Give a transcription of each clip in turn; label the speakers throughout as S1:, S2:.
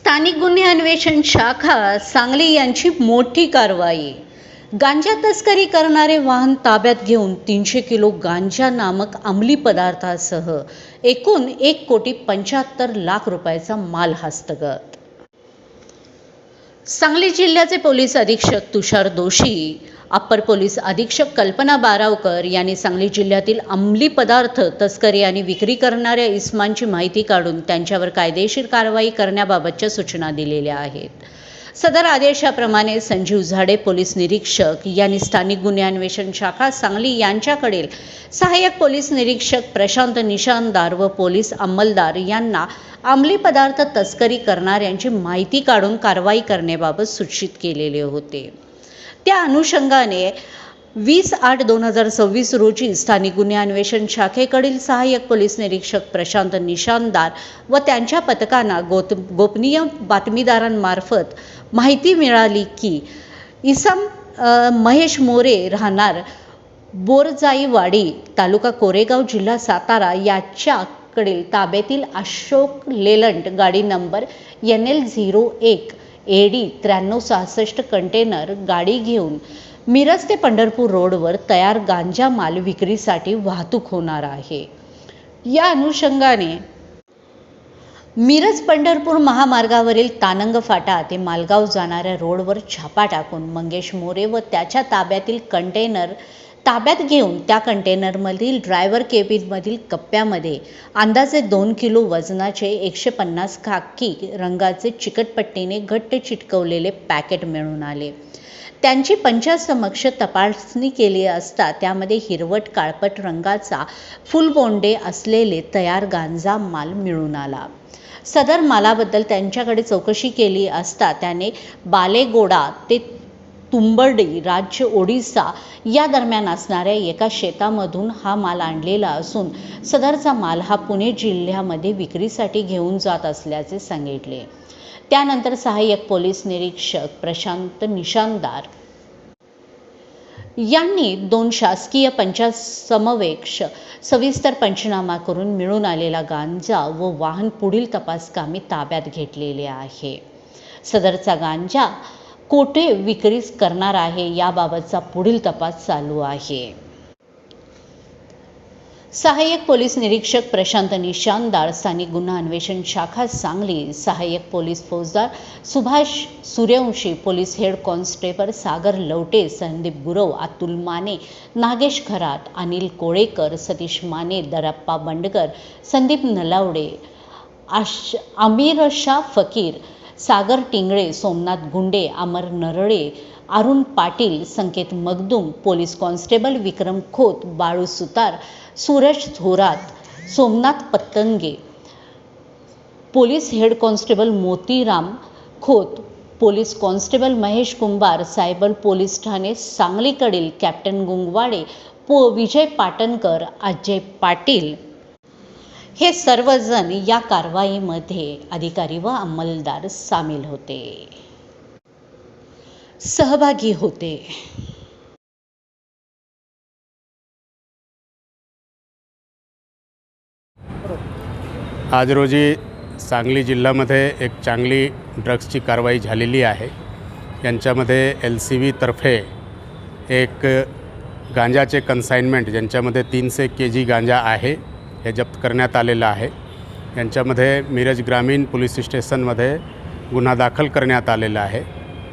S1: स्थानिक गुन्हे अन्वेषण शाखा सांगली यांची मोठी कारवाई। गांजा तस्करी करणारे वाहन ताब्यात घेऊन 300 किलो गांजा नामक अंमली पदार्थासह एकूण 1,75,00,000 रुपयाचा माल हस्तगत। सांगली जिल्ह्याचे पोलीस अधीक्षक तुषार दोशी, अप्पर पोलीस अधीक्षक कल्पना बारावकर यांनी सांगली जिल्ह्यातील अंमली पदार्थ तस्करी आणि विक्री करणाऱ्या इस्मांची माहिती काढून त्यांच्यावर कायदेशीर कारवाई करण्याबाबतच्या सूचना दिलेल्या आहेत। सदर आदेशाप्रमाणे संजीव झाडे पोलीस निरीक्षक यांनी स्थानिक गुन्हे अन्वेषण शाखा सांगली यांच्याकडील सहाय्यक पोलीस निरीक्षक प्रशांत निशानदार व पोलीस अंमलदार यांना अंमली पदार्थ तस्करी करणाऱ्यांची माहिती काढून कारवाई करण्याबाबत सूचित केलेले होते। त्या अनुषंगाने 20/8/2026 रोजी स्थानिक गुन्हे अन्वेषण शाखेकडील सहाय्यक पोलीस निरीक्षक प्रशांत निशानदार व त्यांच्या पथकांना गोपनीय बातमीदारांमार्फत माहिती मिळाली की इसम महेश मोरे राहणार बोरजाईवाडी तालुका कोरेगाव जिल्हा सातारा याच्याकडील ताब्यातील अशोक लेलंट गाडी नंबर NL01 AD 9366 कंटेनर गाडी घेऊन मिरज ते पंढरपूर रोडवर तयार गांजा माल विक्रीसाठी वाहतूक होणार आहे। या अनुषंगाने मिरज पंढरपूर महामार्गावरील तानंग फाटा ते मालगाव जाणाऱ्या रोडवर छापा टाकून मंगेश मोरे व त्याच्या ताब्यातील कंटेनर ताब्यात घेऊन त्या कंटेनरमधील ड्रायव्हर केबिनमधील कप्प्यामध्ये अंदाजे 2 किलो वजनाचे 150 खाकी रंगाचे चिकटपट्टीने घट्ट चिटकवलेले पॅकेट मिळून आले। त्यांची पंचासमक्ष तपासणी केली असता त्यामध्ये हिरवट काळपट रंगाचा फुलबोंडे असलेले तयार गांजा माल मिळून आला। सदर मालाबद्दल त्यांच्याकडे चौकशी केली असता त्याने बालेगोडा ते तुंबर्डी राज्य ओडिसा या दरम्यान असणाऱ्या एका शेतामधून हा माल आणलेला असून सदरचा माल हा पुणे जिल्ह्यामध्ये विक्रीसाठी घेऊन जात असल्याचे सांगितले। त्यानंतर सहाय्यक पोलीस निरीक्षक प्रशांत निशानदार यांनी 2 शासकीय पंचासमवेक्ष सविस्तर पंचनामा करून मिळून आलेला गांजा व वाहन पुढील तपासकामी ताब्यात घेतलेले आहे। सदरचा गांजा कोठे विक्रीस करणार आहे याबाबतचा पुढील तपास चालू आहे। सहाय्यक पोलीस निरीक्षक प्रशांत निशानदार, स्थानिक गुन्हा अन्वेषण शाखा सांगली, सहाय्यक पोलीस फौजदार Subhash Suryavanshi, police head constable Sagar Lavate, Sandeep Gurav, Atul Mane, Nagesh Kharat, Anil Kolekar, Satish Mane, Darappa Bandkar, Sandeep Nalawade, Aamirsha Fakir, Sagar Tingale, Somnath Gunde, Amar Narale, Arun Patil, Sanket Magdum, police constable Vikram Khot, Balu Sutar, Suraj Thorat, Somnath Pattange, police head constable Motiram Khot, police constable Mahesh Kumbhar, cyber police ठाणे सांगलीकडील कॅप्टन गुंगवाडे, विजय पाटणकर, अजय पाटील हे सर्वजण या कारवाईमध्ये अधिकारी व अंमलदार सामील होते, सहभागी होते।
S2: आज रोजी सांगली जिल्ह्यामध्ये एक चांगली ड्रग्सची कारवाई झालेली आहे। यांच्यामध्ये LCV तर्फे एक गांजाचे कन्साइनमेंट ज्यांच्यामध्ये 300 kg गांजा आहे हे जप्त करण्यात आलेलं आहे। यांच्यामध्ये मिरज ग्रामीण पोलीस स्टेशनमध्ये गुन्हा दाखल करण्यात आलेला आहे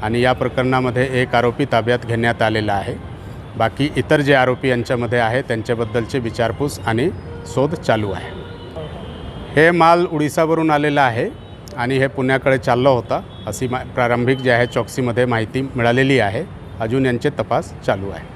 S2: आणि या प्रकरणामध्ये एक आरोपी ताब्यात घेण्यात आलेला आहे। बाकी इतर जे आरोपी यांच्यामध्ये आहे त्यांच्याबद्दलचे विचारपूस आणि शोध चालू आहे। हे माल उडीसावरून आलेला आहे आणि हे पुण्याकडे चालला होता अशी प्रारंभिक जे आहे चौकसीमध्ये माहिती मिळालेली आहे। अजून यांचे तपास चालू आहे।